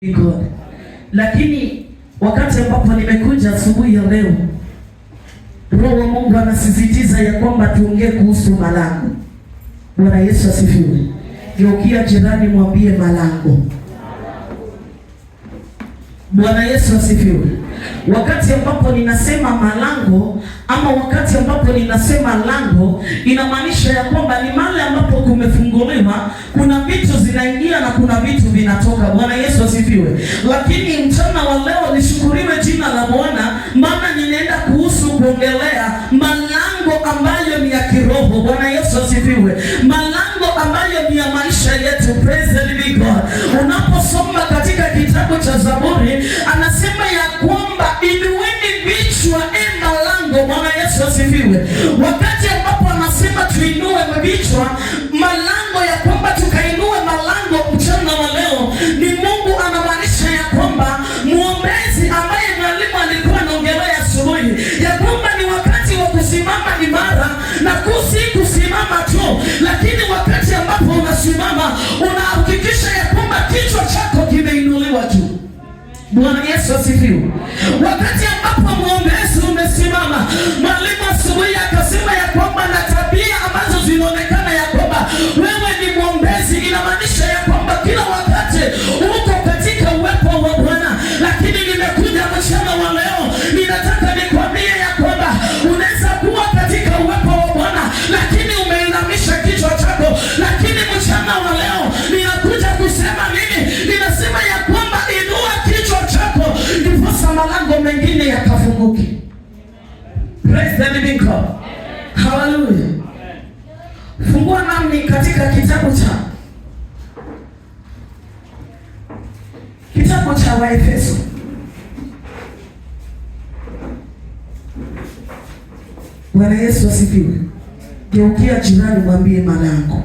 God. Lakini wakati ambapo nimekuja asubuhi ya leo, Roho wa Mungu anasisitiza ya kwamba tuongee kuhusu malango. Bwana Yesu asifiwe. Geukia jirani, mwambie malango. Bwana Yesu asifiwe. Wakati ambapo ninasema malango ama wakati ambapo ninasema lango, inamaanisha ya kwamba ni mahali ambapo kumefunguliwa, kuna vitu zinaingia na kuna vitu vinatoka. Bwana Yesu asifiwe. Lakini mchana wa leo nishukuriwe jina la Bwana, maana ninaenda kuhusu kuongelea malango ambayo ni ya kiroho. Bwana Yesu asifiwe. Malango ambayo ni ya maisha yetu. Praise the living God. Unaposoma katika kitabu cha Zaburi, anasema ya kwamba inueni vichwa malango. Bwana Yesu asifiwe. Wakati ambapo anasema tuinue vichwa malango, ya kwamba tukainue malango mchana wa leo, ni Mungu anamaanisha ya kwamba muombezi ambaye mwalimu alikuwa anaongelea asubuhi, ya kwamba ni wakati wa kusimama imara na kusimama tu, lakini wakati ambapo unasimama unahakikisha ya kwamba kichwa chako kimeinuliwa juu. Bwana Yesu asifiwe. Wakati ambapo muombezi umesimama, mwalimu asubuhi akasema ya kwamba na tabia ambazo zinaonekana ya kwamba wewe ni muombezi, inamaanisha ya kwamba kila wakati uko katika uwepo wa Bwana. Lakini nimekuja mchana wa leo, ninataka nikwambie ya kwamba unaweza kuwa katika uwepo wa Bwana lakini umeinamisha kichwa chako. Lakini mchana wa leo ninakuja kusema nini? Ninasema ya kwamba inua kichwa chako ndiposa malango mengine yakafunguke. Praise the living God. Hallelujah. Fungua nami katika kitabu cha Waefeso. Bwana Yesu asifiwe. Geukia jirani, mwambie malango.